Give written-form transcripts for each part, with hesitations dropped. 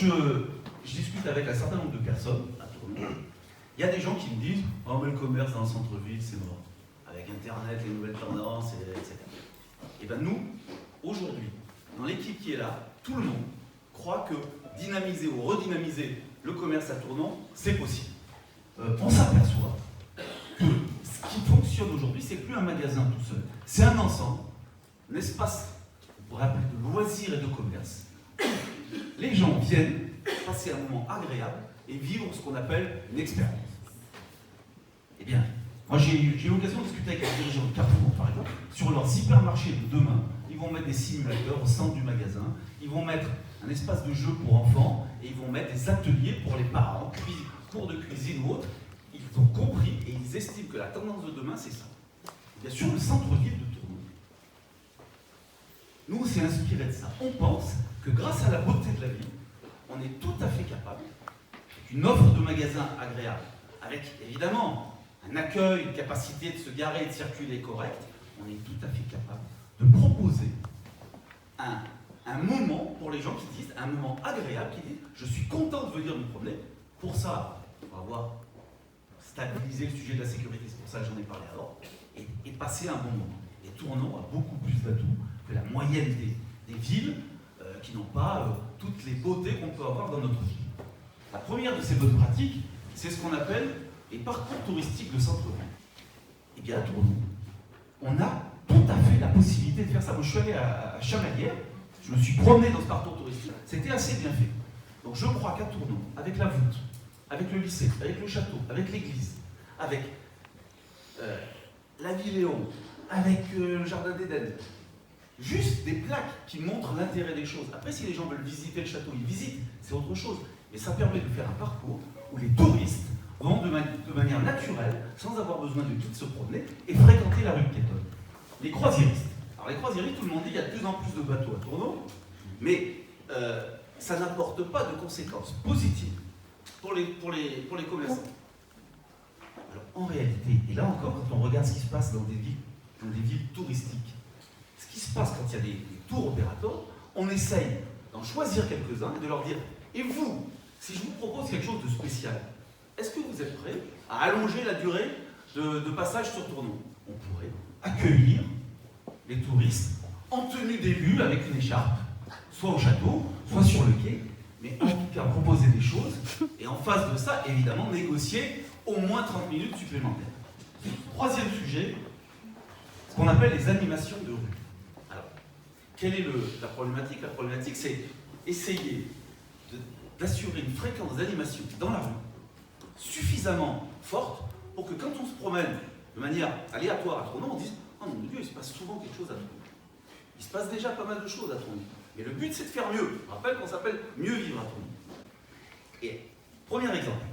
Je discute avec un certain nombre de personnes à Tournon. Il y a des gens qui me disent « Oh, mais le commerce dans le centre-ville, c'est mort. Avec Internet, les nouvelles tendances, etc. » Et bien nous, aujourd'hui, dans l'équipe qui est là, tout le monde croit que dynamiser ou redynamiser le commerce à Tournon, c'est possible. On s'aperçoit que ce qui fonctionne aujourd'hui, c'est plus un magasin tout seul. C'est un ensemble, un espace, on pourrait appeler de loisirs et de commerce. Les gens viennent passer un moment agréable et vivre ce qu'on appelle une expérience. Eh bien, moi j'ai eu l'occasion de discuter avec les dirigeants de Carrefour, par exemple, sur leur hypermarché de demain. Ils vont mettre des simulateurs au centre du magasin, ils vont mettre un espace de jeu pour enfants et ils vont mettre des ateliers pour les parents, cours de cuisine ou autre. Ils ont compris et ils estiment que la tendance de demain, c'est ça. Bien sûr, le centre-ville de Tournon, nous, on s'est inspiré de ça. On pense que grâce à la beauté de la ville, on est tout à fait capable, avec une offre de magasin agréable, avec évidemment un accueil, une capacité de se garer et de circuler correct, on est tout à fait capable de proposer un moment pour les gens qui disent, un moment agréable, qui disent je suis content de venir me promener. Pour ça, on va voir stabiliser le sujet de la sécurité, c'est pour ça que j'en ai parlé avant, et passer un bon moment. Et Tournon a beaucoup plus d'atouts que la moyenne des villes qui n'ont pas toutes les beautés qu'on peut avoir dans notre ville. La première de ces bonnes pratiques, c'est ce qu'on appelle les parcours touristiques de centre-ville. Et bien à Tournon, on a tout à fait la possibilité de faire ça. Moi je suis allé à Chamalières, je me suis promené dans ce parcours touristique, c'était assez bien fait. Donc je crois qu'à Tournon, avec la voûte, avec le lycée, avec le château, avec l'église, avec la ville Léon, avec le jardin d'Éden, juste des plaques qui montrent l'intérêt des choses. Après, si les gens veulent visiter le château, ils visitent, c'est autre chose. Mais ça permet de faire un parcours où les touristes vont de manière naturelle, sans avoir besoin de guide, se promener et fréquenter la rue piétonne. Les croisiéristes. Alors les croisiéristes, tout le monde dit qu'il y a de plus en plus de bateaux à Tournon, mais ça n'apporte pas de conséquences positives pour les commerçants. Alors en réalité, et là encore, quand on regarde ce qui se passe dans des villes touristiques, ce qui se passe quand il y a des tours opérateurs, on essaye d'en choisir quelques-uns et de leur dire « Et vous, si je vous propose quelque chose de spécial, est-ce que vous êtes prêts à allonger la durée de passage sur Tournon ?» On pourrait accueillir les touristes en tenue d'élu avec une écharpe, soit au château, soit sur le quai, mais en tout cas proposer des choses et en face de ça, évidemment, négocier au moins 30 minutes supplémentaires. Troisième sujet, ce qu'on appelle les animations de rue. Alors, quelle est la problématique? La problématique, c'est essayer d'assurer une fréquence d'animation dans la rue suffisamment forte pour que quand on se promène de manière aléatoire à Tournon, on dise « Oh mon Dieu, il se passe souvent quelque chose à Tournon. Il se passe déjà pas mal de choses à Tournon. » Mais le but, c'est de faire mieux. Je rappelle qu'on s'appelle « Mieux vivre à Tournon ». Et premier exemple,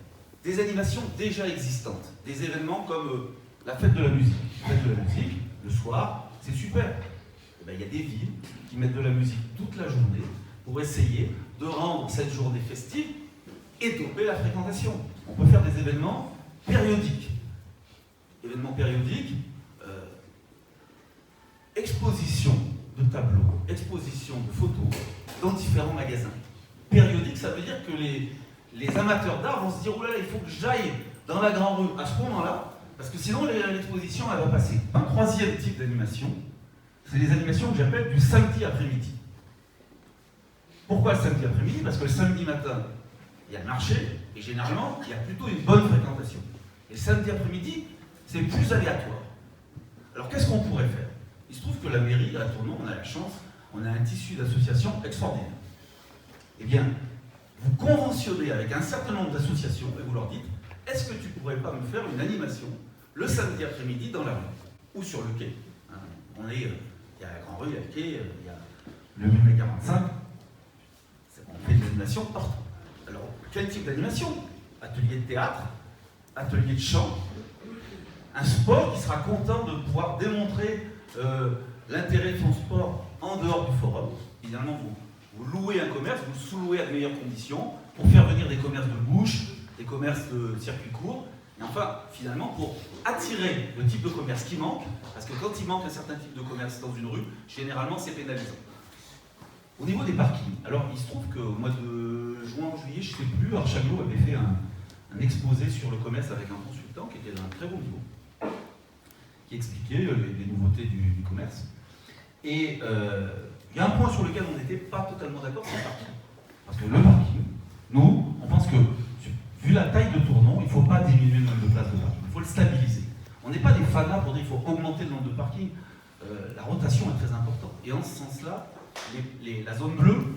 des animations déjà existantes, des événements comme la fête de la musique. La fête de la musique, le soir, c'est super. Et bien, il y a des villes qui mettent de la musique toute la journée pour essayer de rendre cette journée festive et doper la fréquentation. On peut faire des événements périodiques. Événements périodiques, exposition de tableaux, exposition de photos dans différents magasins. Périodique, ça veut dire que les amateurs d'art vont se dire « Oh là là, il faut que j'aille dans la grande rue à ce moment-là, parce que sinon l'exposition, elle va passer. » Un troisième type d'animation, c'est les animations que j'appelle du samedi après-midi. Pourquoi le samedi après-midi? Parce que le samedi matin, il y a le marché, et généralement, il y a plutôt une bonne fréquentation. Et le samedi après-midi, c'est plus aléatoire. Alors qu'est-ce qu'on pourrait faire? Il se trouve que la mairie, à Tournon, on a la chance, on a un tissu d'associations extraordinaire. Eh bien, vous conventionnez avec un certain nombre d'associations et vous leur dites « Est-ce que tu pourrais pas me faire une animation le samedi après-midi dans la rue ou sur le quai ?» Il y a la Grande Rue, il y a le quai, il y a le Mulet 45. On fait de l'animation partout. Alors, quel type d'animation? Atelier de théâtre, atelier de chant, un sport qui sera content de pouvoir démontrer l'intérêt de son sport en dehors du forum. Évidemment, vous louez un commerce, vous sous-louez à de meilleures conditions pour faire venir des commerces de bouche, des commerces de circuit court, et enfin, finalement, pour attirer le type de commerce qui manque, parce que quand il manque un certain type de commerce dans une rue, généralement, c'est pénalisant. Au niveau des parkings, alors il se trouve qu'au mois de juin février, je ne sais plus, Archaglo avait fait un exposé sur le commerce avec un consultant qui était d'un très bon niveau, qui expliquait les nouveautés du commerce. Et il y a un point sur lequel on n'était pas totalement d'accord, c'est le parking. Parce que le parking, nous, on pense que, vu la taille de Tournon, il ne faut pas diminuer le nombre de places de parking, il faut le stabiliser. On n'est pas des fanas pour dire qu'il faut augmenter le nombre de parking. La rotation est très importante. Et en ce sens-là, la zone bleue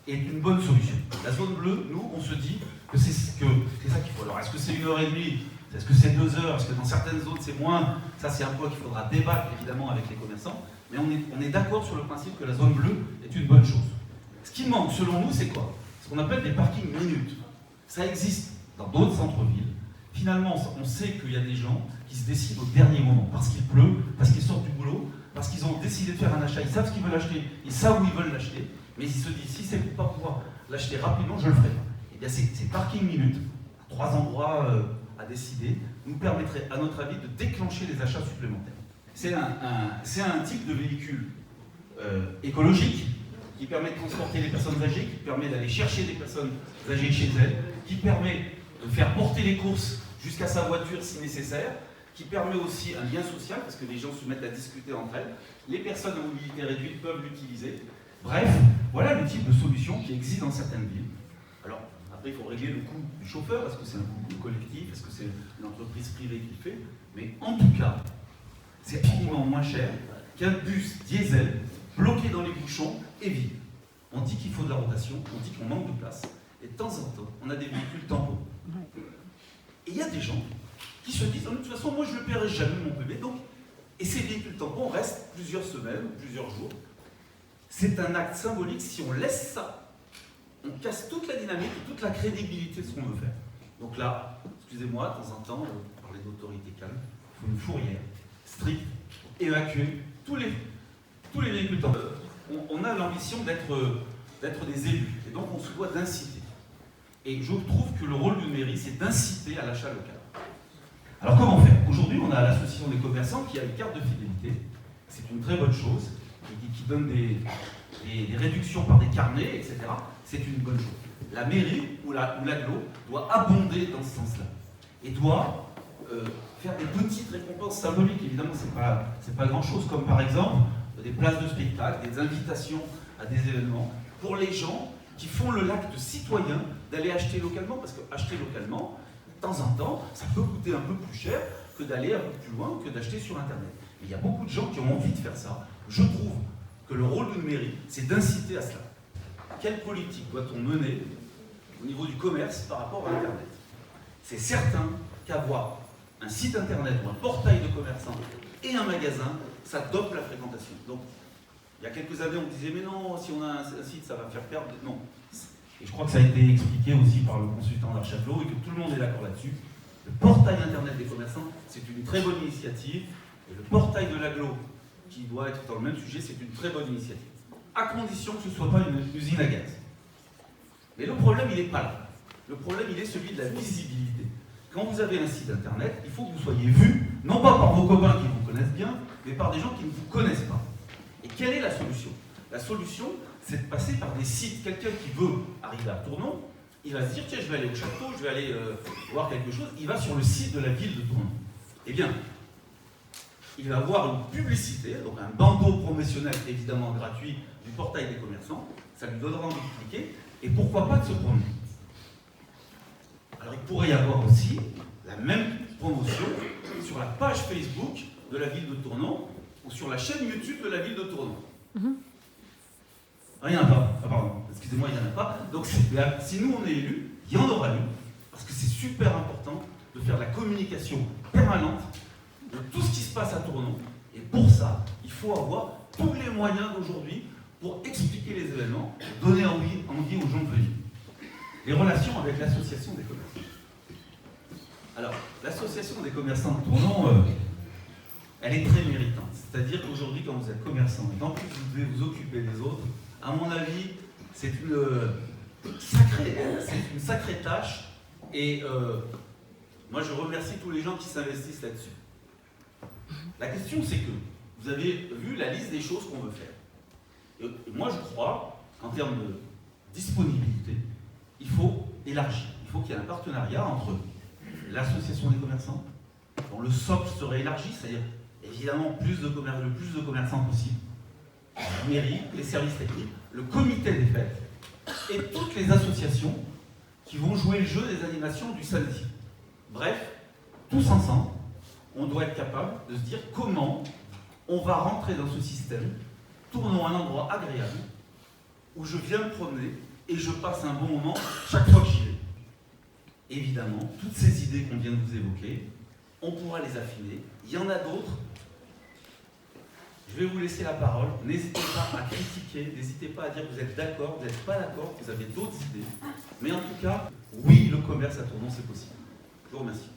est une bonne solution. La zone bleue, nous, on se dit que c'est ça qu'il faut. Alors, est-ce que c'est 1h30 ? Est-ce que c'est 2 heures? Est-ce que dans certaines zones c'est moins? Ça, c'est un point qu'il faudra débattre évidemment avec les commerçants. Mais on est d'accord sur le principe que la zone bleue est une bonne chose. Ce qui manque, selon nous, c'est quoi? Ce qu'on appelle des parkings minutes. Ça existe dans d'autres centres-villes. Finalement, on sait qu'il y a des gens qui se décident au dernier moment, parce qu'il pleut, parce qu'ils sortent du boulot, parce qu'ils ont décidé de faire un achat, ils savent ce qu'ils veulent acheter, ils savent où ils veulent l'acheter, mais ils se disent, si c'est pour pas pouvoir l'acheter rapidement, je le ferai pas. Et bien ces parkings minutes, à 3 endroits à décider, nous permettraient, à notre avis, de déclencher les achats supplémentaires. C'est un type de véhicule écologique, qui permet de transporter les personnes âgées, qui permet d'aller chercher des personnes âgées chez elles, qui permet de faire porter les courses jusqu'à sa voiture si nécessaire, qui permet aussi un lien social, parce que les gens se mettent à discuter entre elles. Les personnes à mobilité réduite peuvent l'utiliser. Bref, voilà le type de solution qui existe dans certaines villes. Alors, après, il faut régler le coût du chauffeur. Est-ce que c'est un coût collectif? Est-ce que c'est une entreprise privée qui le fait? Mais en tout cas, c'est infiniment moins cher qu'un bus diesel bloqué dans les bouchons et vide. On dit qu'il faut de la rotation, on dit qu'on manque de place. Et de temps en temps, on a des véhicules tampons. Et il y a des gens qui se disent, de toute façon, moi je ne le paierai jamais mon PB. Donc, et ces véhicules tampons restent plusieurs semaines, plusieurs jours. C'est un acte symbolique. Si on laisse ça, on casse toute la dynamique, toute la crédibilité de ce qu'on veut faire. Donc là, excusez-moi, de temps en temps, on parlait d'autorité calme, il faut une fourrière stricte, évacuer tous les véhicules tampons. On a l'ambition d'être des élus, et donc on se doit d'inciter. Et je trouve que le rôle d'une mairie, c'est d'inciter à l'achat local. Alors comment faire? Aujourd'hui, on a l'association des commerçants qui a une carte de fidélité. C'est une très bonne chose, qui donne des réductions par des carnets, etc. C'est une bonne chose. La mairie ou l'agglo doit abonder dans ce sens-là. Et doit faire des petites récompenses symboliques. Évidemment, c'est pas grand-chose, comme par exemple des places de spectacle, des invitations à des événements, pour les gens qui font l'acte citoyen d'aller acheter localement, parce que acheter localement, de temps en temps, ça peut coûter un peu plus cher que d'aller un peu plus loin, que d'acheter sur Internet. Mais il y a beaucoup de gens qui ont envie de faire ça. Je trouve que le rôle d'une mairie, c'est d'inciter à cela. Quelle politique doit-on mener au niveau du commerce par rapport à Internet? C'est certain qu'avoir un site Internet ou un portail de commerçants et un magasin, ça dope la fréquentation. Donc, il y a quelques années, on disait, mais non, si on a un site, ça va faire perdre. Non. Et je crois que ça a été expliqué aussi par le consultant d'Archaglo et que tout le monde est d'accord là-dessus. Le portail Internet des commerçants, c'est une très bonne initiative. Et le portail de l'agglo, qui doit être dans le même sujet, c'est une très bonne initiative. À condition que ce ne soit pas une usine à gaz. Mais le problème, il n'est pas là. Le problème, il est celui de la visibilité. Quand vous avez un site Internet, il faut que vous soyez vu, non pas par vos copains qui vous connaissent bien, mais par des gens qui ne vous connaissent pas. Et quelle est la solution? La solution, c'est de passer par des sites. Quelqu'un qui veut arriver à Tournon, il va se dire, tiens, je vais aller au château, je vais aller voir quelque chose. Il va sur le site de la ville de Tournon. Eh bien, il va voir une publicité, donc un bandeau promotionnel évidemment gratuit du portail des commerçants. Ça lui donnera envie de cliquer. Et pourquoi pas de se promener? Alors, il pourrait y avoir aussi la même promotion sur la page Facebook de la ville de Tournon ou sur la chaîne YouTube de la ville de Tournon. Ah, il n'y en a pas. Ah, pardon, excusez-moi, il n'y en a pas. Donc, si nous on est élus, il y en aura une, parce que c'est super important de faire la communication permanente de tout ce qui se passe à Tournon. Et pour ça, il faut avoir tous les moyens d'aujourd'hui pour expliquer les événements, donner envie aux gens de venir. Les relations avec l'association des commerçants. Alors, l'association des commerçants de Tournon, elle est très méritante. C'est-à-dire qu'aujourd'hui, quand vous êtes commerçant, et qu'en plus vous devez vous occuper des autres, à mon avis, c'est une sacrée tâche. Et moi, je remercie tous les gens qui s'investissent là-dessus. La question, c'est que vous avez vu la liste des choses qu'on veut faire. Et moi, je crois qu'en termes de disponibilité, il faut élargi. Il faut qu'il y ait un partenariat entre l'association des commerçants, dont le socle serait élargi, c'est-à-dire évidemment le plus de commerçants possible, la mairie, les services techniques, le comité des fêtes et toutes les associations qui vont jouer le jeu des animations du samedi. Bref, tous ensemble, on doit être capable de se dire comment on va rentrer dans ce système, tournons à un endroit agréable, où je viens me promener et je passe un bon moment chaque fois que j'y vais. Évidemment, toutes ces idées qu'on vient de vous évoquer, on pourra les affiner. Il y en a d'autres. Je vais vous laisser la parole. N'hésitez pas à critiquer, n'hésitez pas à dire que vous êtes d'accord, vous n'êtes pas d'accord, que vous avez d'autres idées. Mais en tout cas, oui, le commerce à Tournon, c'est possible. Je vous remercie.